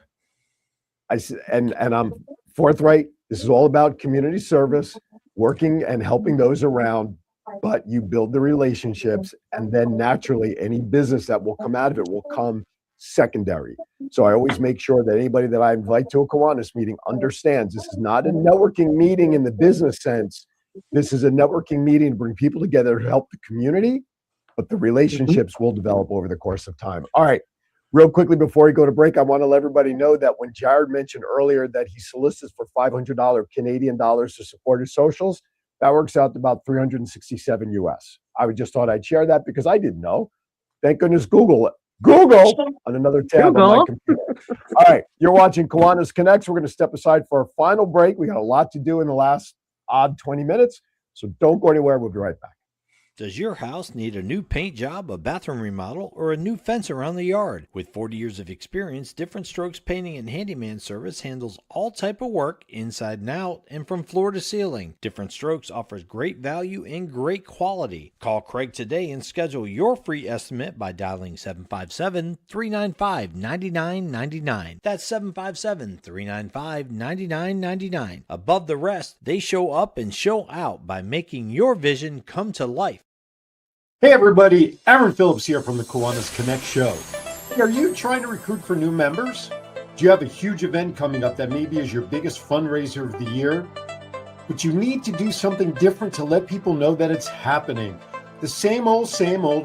And I'm forthright. This is all about community service, working and helping those around. But you build the relationships, and then naturally any business that will come out of it will come secondary. So I always make sure that anybody that I invite to a Kiwanis meeting understands this is not a networking meeting in the business sense. This is a networking meeting to bring people together to help the community, but the relationships will develop over the course of time. All right, real quickly before we go to break, I want to let everybody know that when Jared mentioned earlier that he solicits for $500 Canadian dollars to support his socials, that works out to about 367 US. I just thought I'd share that because I didn't know. Thank goodness Google on another tab on my computer. All right, you're watching Kiwanis Connects. We're going to step aside for our final break. We got a lot to do in the last odd 20 minutes, so don't go anywhere. We'll be right back. Does your house need a new paint job, a bathroom remodel, or a new fence around the yard? With 40 years of experience, Different Strokes Painting and Handyman Service handles all type of work inside and out and from floor to ceiling. Different Strokes offers great value and great quality. Call Craig today and schedule your free estimate by dialing 757-395-9999. That's 757-395-9999. Above the rest, they show up and show out by making your vision come to life. Hey everybody, Aaron Phillips here from the Kiwanis Connects show. Hey, are you trying to recruit for new members? Do you have a huge event coming up that maybe is your biggest fundraiser of the year? But you need to do something different to let people know that it's happening. The same old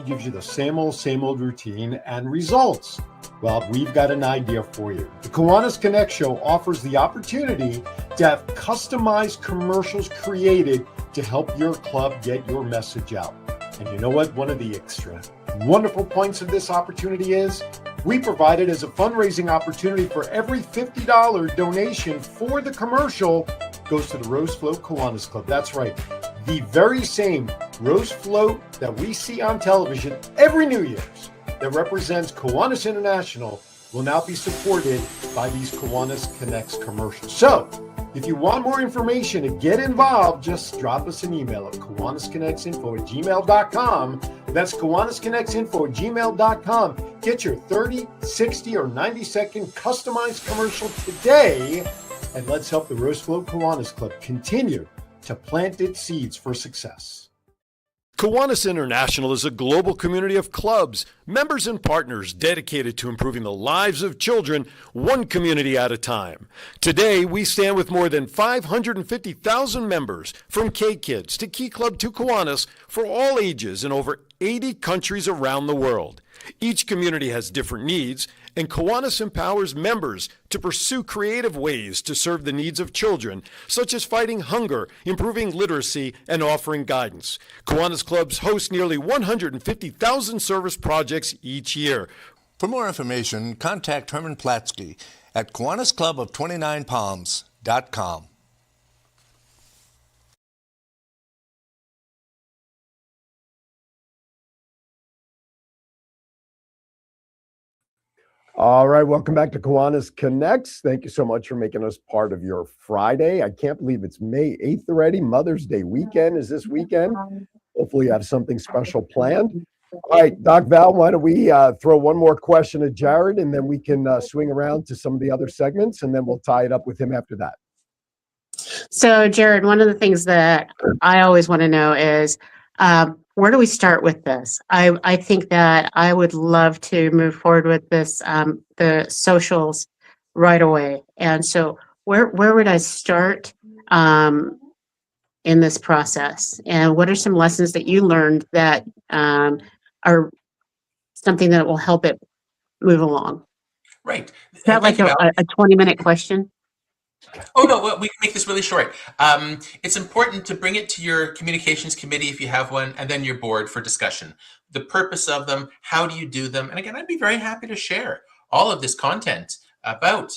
gives you the same old routine and results. Well, we've got an idea for you. The Kiwanis Connects show offers the opportunity to have customized commercials created to help your club get your message out. And you know what? One of the extra wonderful points of this opportunity is we provide it as a fundraising opportunity for every $50 donation for the commercial goes to the Rose Float Kiwanis Club. That's right. The very same Rose Float that we see on television every New Year's that represents Kiwanis International will now be supported by these Kiwanis Connects commercials. So, if you want more information to get involved, just drop us an email at KiwanisConnectsInfo@gmail.com. That's KiwanisConnectsInfo@gmail.com. Get your 30, 60, or 90-second customized commercial today, and let's help the Rose Float Kiwanis Club continue to plant its seeds for success. Kiwanis International is a global community of clubs, members, and partners dedicated to improving the lives of children one community at a time. Today, we stand with more than 550,000 members, from K-Kids to Key Club to Kiwanis, for all ages in over 80 countries around the world. Each community has different needs, and Kiwanis empowers members to pursue creative ways to serve the needs of children, such as fighting hunger, improving literacy, and offering guidance. Kiwanis clubs host nearly 150,000 service projects each year. For more information, contact Herman Platsky at KiwanisClub of 29Palms.com. All right, welcome back to Kiwanis Connects. Thank you so much for making us part of your Friday. I can't believe it's May 8th already. Mother's Day weekend is this weekend. Hopefully you have something special planned. All right, Doc Val, why don't we throw one more question at Jared, and then we can swing around to some of the other segments, and then we'll tie it up with him after that. So, Jared, one of the things that I always want to know is, where do we start with this? I think that I would love to move forward with this, the socials right away. And so where would I start in this process? And what are some lessons that you learned that are something that will help it move along? Right. Is that like a 20-minute question? Oh, no, well, we can make this really short. It's important to bring it to your communications committee if you have one, and then your board for discussion. The purpose of them, how do you do them? And again, I'd be very happy to share all of this content about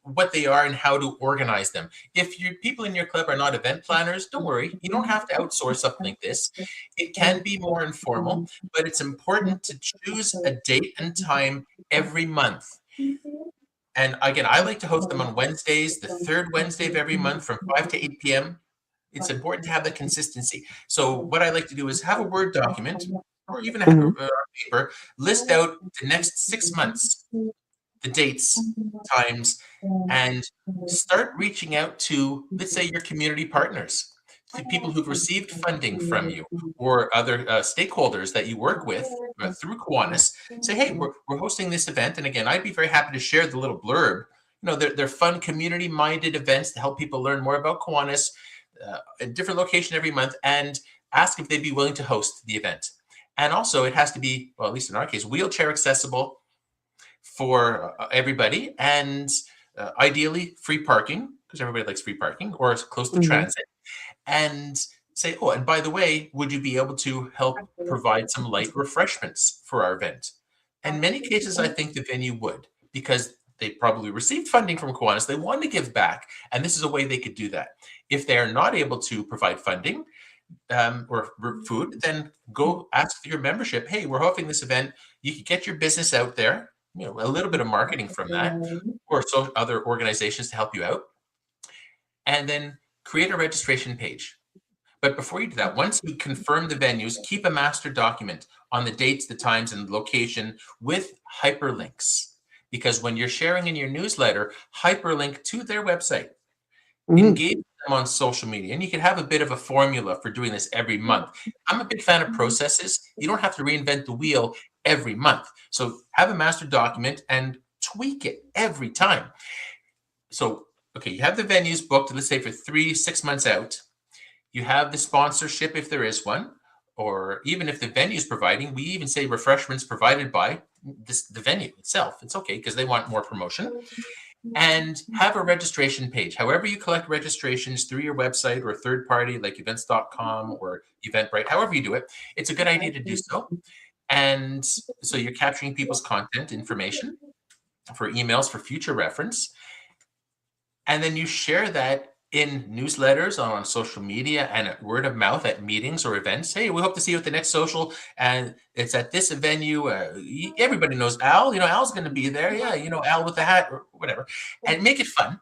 what they are and how to organize them. If your people in your club are not event planners, don't worry. You don't have to outsource something like this. It can be more informal, but it's important to choose a date and time every month. And again, I like to host them on Wednesdays, the third Wednesday of every month from 5 to 8 p.m. It's important to have the consistency. So what I like to do is have a Word document or even a paper, list out the next 6 months, the dates, times, and start reaching out to, let's say, your community partners, to people who've received funding from you or other stakeholders that you work with through Kiwanis. Say, hey, we're hosting this event. And again, I'd be very happy to share the little blurb. You know, they're fun, community-minded events to help people learn more about Kiwanis, a different location every month, and ask if they'd be willing to host the event. And also, it has to be, well, at least in our case, wheelchair accessible for everybody, and ideally free parking, because everybody likes free parking, or close to transit. And say, oh, and by the way, would you be able to help provide some light refreshments for our event? In many cases, I think the venue would, because they probably received funding from Kiwanis. They want to give back, and this is a way they could do that. If they are not able to provide funding or food, then go ask your membership, hey, we're hosting this event. You can get your business out there, you know, a little bit of marketing from that, or so other organizations to help you out. And then create a registration page. But before you do that, once you confirm the venues, keep a master document on the dates, the times, and the location with hyperlinks. Because when you're sharing in your newsletter, hyperlink to their website. Engage them on social media. And you can have a bit of a formula for doing this every month. I'm a big fan of processes. You don't have to reinvent the wheel every month. So have a master document and tweak it every time. So okay, you have the venues booked, let's say for 6 months out. You have the sponsorship if there is one, or even if the venue is providing, we even say refreshments provided by the venue itself. It's okay because they want more promotion. And have a registration page. However you collect registrations through your website or third party like events.com or Eventbrite, however you do it, it's a good idea to do so. And so you're capturing people's content information for emails for future reference. And then you share that in newsletters, on social media, and at word of mouth at meetings or events. Hey, we hope to see you at the next social, and it's at this venue. Everybody knows Al. You know, Al's going to be there. Yeah, you know, Al with the hat or whatever. And make it fun.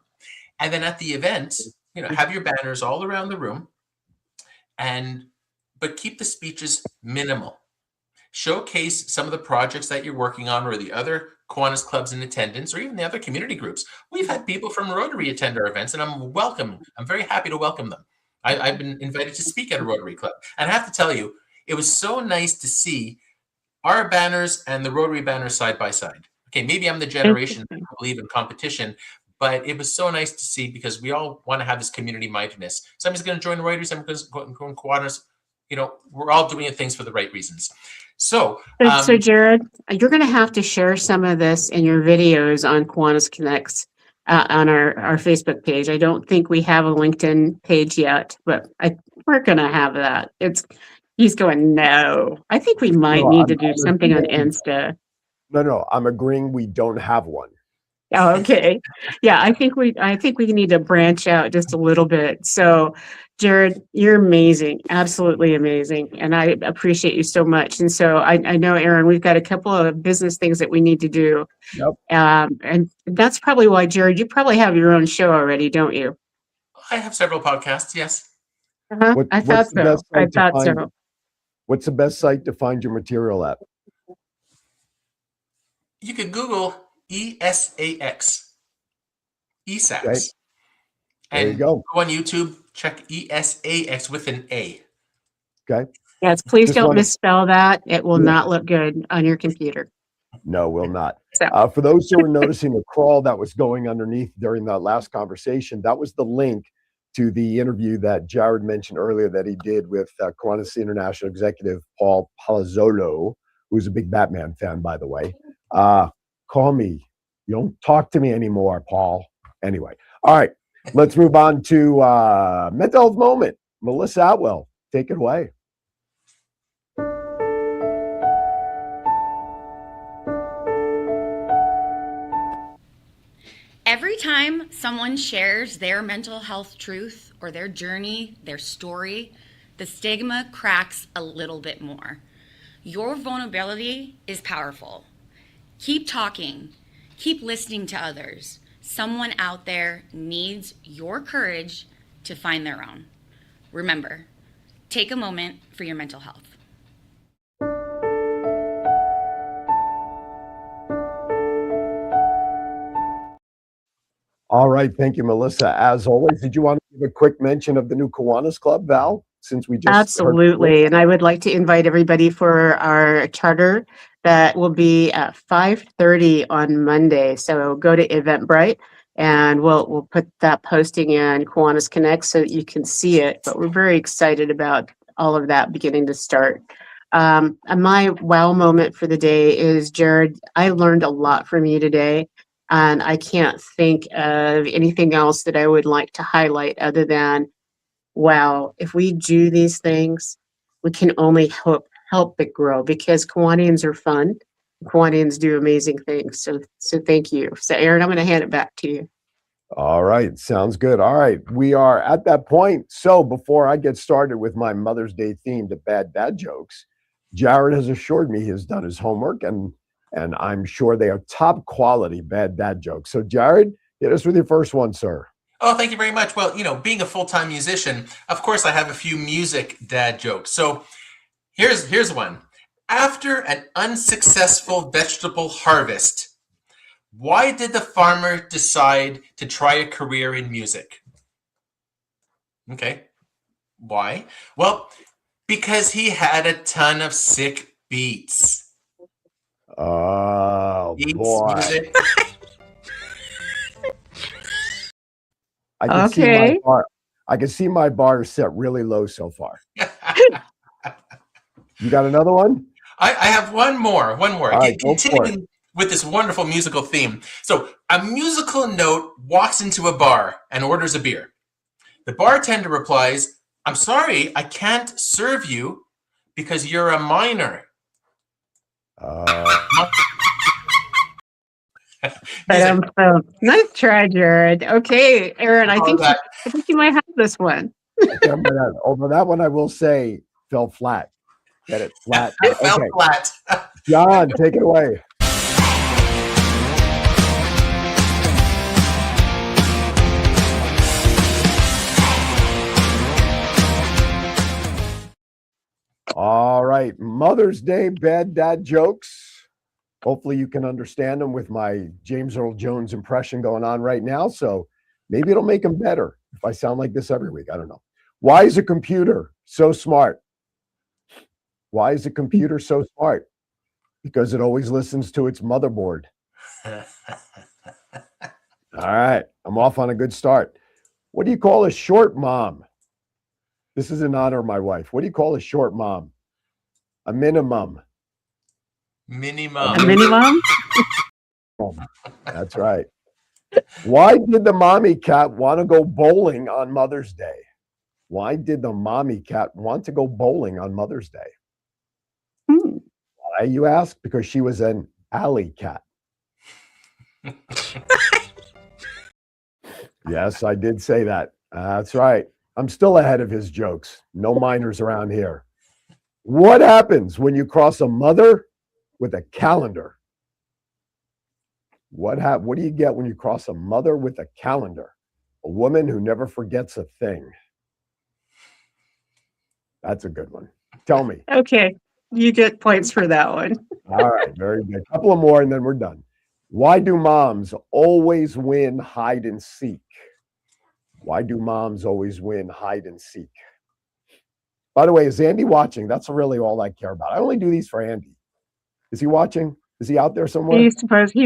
And then at the event, you know, have your banners all around the room, but keep the speeches minimal. Showcase some of the projects that you're working on or the other Kiwanis clubs in attendance, or even the other community groups. We've had people from Rotary attend our events, and I'm very happy to welcome them. I've been invited to speak at a Rotary club. And I have to tell you, it was so nice to see our banners and the Rotary banners side by side. Okay, maybe I'm the generation that don't believe in competition, but it was so nice to see because we all want to have this community mindedness. Somebody's going to join Reuters, somebody's going to join Kiwanis. You know, we're all doing things for the right reasons. So, So Jared, you're going to have to share some of this in your videos on Kiwanis Connects on our Facebook page. I don't think we have a LinkedIn page yet, but we're going to have that. He's going, no. I think we might need to do something on Insta. No, I'm agreeing we don't have one. Oh, okay. Yeah, I think we need to branch out just a little bit. So, Jared, you're amazing, absolutely amazing, and I appreciate you so much. And so I know, Aaron, we've got a couple of business things that we need to do. Yep. And that's probably why, Jared, you probably have your own show already, don't you? I have several podcasts. Yes. I thought so. What's the best site to find your material at? You could Google ESAX. ESAX. Okay. There you go. Go on YouTube, check ESAX with an A. Okay. Yes, please don't misspell that. It will not look good on your computer. No, will not. So. For those who were noticing the crawl that was going underneath during that last conversation, that was the link to the interview that Jared mentioned earlier that he did with Kiwanis International Executive Paul Palazzolo, who's a big Batman fan, by the way. Call me. You don't talk to me anymore, Paul. Anyway, all right. Let's move on to mental health moment. Melissa Atwell, take it away. Every time someone shares their mental health truth or their journey, their story, the stigma cracks a little bit more. Your vulnerability is powerful. Keep talking. Keep listening to others. Someone out there needs your courage to find their own. Remember, take a moment for your mental health. All right. Thank you, Melissa. As always, did you want to give a quick mention of the new Kiwanis Club, Val? Since we just Absolutely. And I would like to invite everybody for our charter that will be at 5:30 on Monday. So go to Eventbrite and we'll put that posting in Kiwanis Connects so that you can see it. But we're very excited about all of that beginning to start. And my wow moment for the day is, Jared, I learned a lot from you today. And I can't think of anything else that I would like to highlight other than, wow, if we do these things, we can only help it grow because Kiwanians are fun. Kiwanians do amazing things. So thank you. So Aaron, I'm going to hand it back to you. All right. Sounds good. All right. We are at that point. So before I get started with my Mother's Day themed bad dad jokes, Jared has assured me he has done his homework and I'm sure they are top quality bad dad jokes. So Jared, hit us with your first one, sir. Oh, thank you very much. Well, you know, being a full-time musician, of course, I have a few music dad jokes. So here's one. After an unsuccessful vegetable harvest, why did the farmer decide to try a career in music? Okay. Why? Well, because he had a ton of sick beats. Oh, Beats, boy. music. I can see my bar. I can see my bar set really low so far. You got another one? I have one more. All right, Continuing with this wonderful musical theme. So a musical note walks into a bar and orders a beer. The bartender replies, "I'm sorry, I can't serve you because you're a minor." Nice try, Jared. Okay, Aaron, I think you might have this one. Over that one, I will say fell flat. Get it flat. It fell flat. John, take it away. All right, Mother's Day bad dad jokes. Hopefully you can understand them with my James Earl Jones impression going on right now. So maybe it'll make them better if I sound like this every week. I don't know. Why is a computer so smart? Why is a computer so smart? Because it always listens to its motherboard. All right, I'm off on a good start. What do you call a short mom? This is in honor of my wife. What do you call a short mom? A minimum. Minimum. A minimum? That's right. Why did the mommy cat want to go bowling on Mother's Day? Why did the mommy cat want to go bowling on Mother's Day? Why, you ask? Because she was an alley cat. Yes, I did say that. That's right. I'm still ahead of his jokes. No minors around here. What happens when you cross a mother with a calendar? What do you get when you cross a mother with a calendar? A woman who never forgets a thing. That's a good one. Tell me. Okay, you get points for that one. All right, very good. A couple of more and then we're done. Why do moms always win hide and seek? Why do moms always win hide and seek? By the way, is Andy watching? That's really all I care about. I only do these for Andy. Is he watching? Is he out there somewhere? He's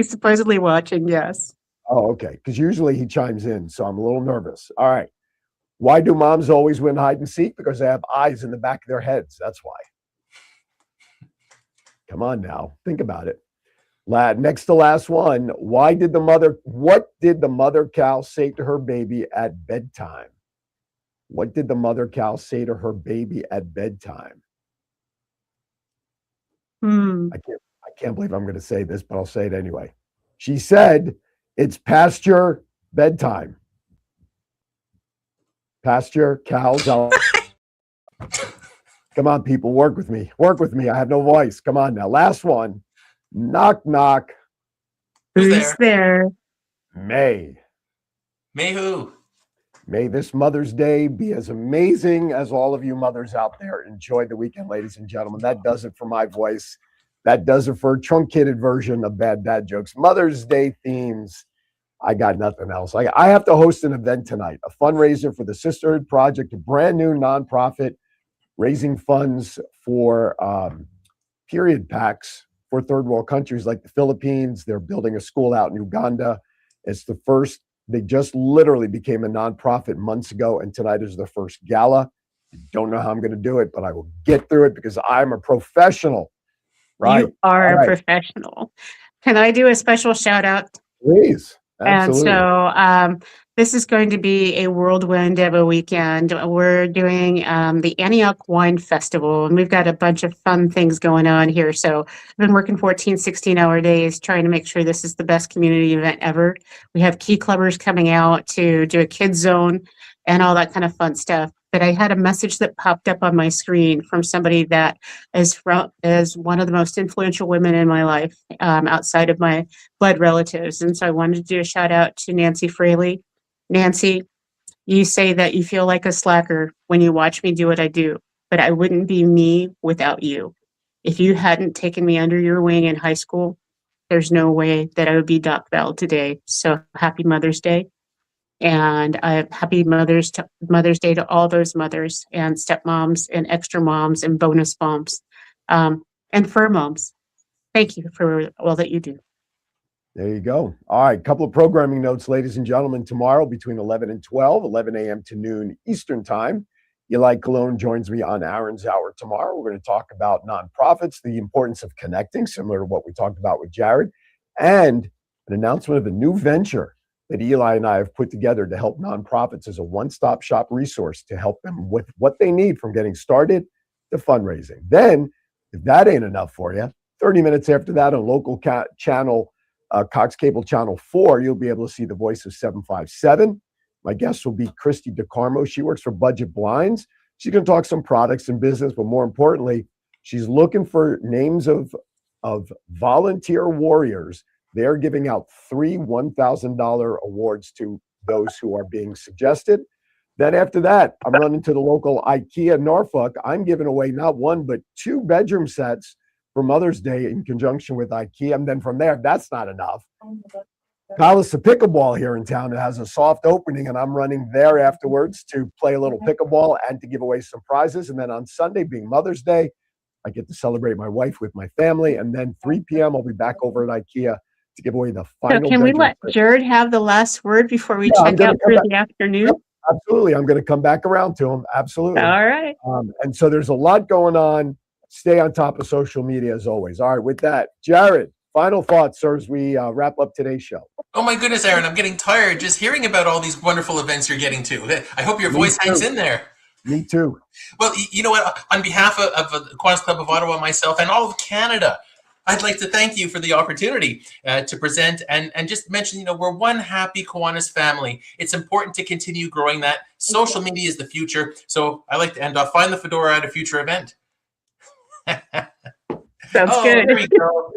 supposedly watching, yes. Oh, okay. Because usually he chimes in, so I'm a little nervous. All right. Why do moms always win hide and seek? Because they have eyes in the back of their heads. That's why. Come on now. Think about it. Next to last one. What did the mother cow say to her baby at bedtime? What did the mother cow say to her baby at bedtime? I can't believe I'm going to say this, but I'll say it anyway. She said, "It's past your bedtime." Past your cows. Come on, people, work with me. Work with me. I have no voice. Come on now. Last one. Knock, knock. Who's there? May. May who? May this Mother's Day be as amazing as all of you mothers out there. Enjoy the weekend, ladies and gentlemen. That does it for my voice. That does it for a truncated version of Bad Dad Jokes. Mother's Day themes. I got nothing else. I have to host an event tonight, a fundraiser for the Sisterhood Project, a brand new nonprofit raising funds for period packs for third world countries like the Philippines. They're building a school out in Uganda. It's the first. They just literally became a nonprofit months ago, and tonight is the first gala. I don't know how I'm going to do it, but I will get through it because I'm a professional. Right. You are a professional. Can I do a special shout out? Please. Absolutely. And so this is going to be a whirlwind of a weekend. We're doing the Antioch Wine Festival, and we've got a bunch of fun things going on here. So I've been working 14, 16-hour days trying to make sure this is the best community event ever. We have key clubbers coming out to do a kids zone and all that kind of fun stuff. But I had a message that popped up on my screen from somebody that is one of the most influential women in my life outside of my blood relatives. And so I wanted to do a shout out to Nancy Fraley. Nancy, you say that you feel like a slacker when you watch me do what I do, but I wouldn't be me without you. If you hadn't taken me under your wing in high school, there's no way that I would be Doc Val today. So happy Mother's Day. And happy Mother's Day to all those mothers and stepmoms and extra moms and bonus moms and fur moms. Thank you for all that you do. There you go. All right, couple of programming notes, ladies and gentlemen. Tomorrow between 11 and 12, 11 a.m. to noon Eastern time, Eli Colon joins me on Aaron's Hour tomorrow. We're going to talk about nonprofits, the importance of connecting, similar to what we talked about with Jared, and an announcement of a new venture that Eli and I have put together to help nonprofits as a one-stop shop resource to help them with what they need from getting started to fundraising. Then, if that ain't enough for you, 30 minutes after that on local channel, Cox Cable Channel 4, you'll be able to see the voice of 757. My guest will be Christy DeCarmo. She works for Budget Blinds. She's going to talk some products and business, but more importantly, she's looking for names of volunteer warriors. They're giving out 3 $1,000 awards to those who are being suggested. Then after that, I'm running to the local IKEA Norfolk. I'm giving away not 1, but 2 bedroom sets for Mother's Day in conjunction with IKEA. And then from there, if that's not enough, Palace of Pickleball here in town has a soft opening, and I'm running there afterwards to play a little pickleball and to give away some prizes. And then on Sunday, being Mother's Day, I get to celebrate my wife with my family. And then 3 p.m., I'll be back over at IKEA to give away the So final. can we bedroom let present. Jared have the last word before we Yeah, I'm check gonna out come for back. the afternoon? Yep, absolutely. I'm going to come back around to him. Absolutely. All right. And so there's a lot going on. Stay on top of social media as always. All right. With that, Jared, final thoughts, sir, as we wrap up today's show. Oh my goodness, Aaron, I'm getting tired just hearing about all these wonderful events you're getting to. I hope your Me voice hangs too. in there. Me too. Well, you know what? On behalf of the Kiwanis Club of Ottawa, myself, and all of Canada, I'd like to thank you for the opportunity to present and just mention, we're one happy Kiwanis family. It's important to continue growing that. Social media is the future. So I like to end off, find the fedora at a future event. Sounds good. There we go.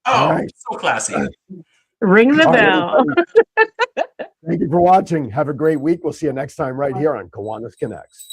All Oh, right. so classy. Ring the All right, bell. everybody. Thank you for watching. Have a great week. We'll see you next time right here on Kiwanis Connects.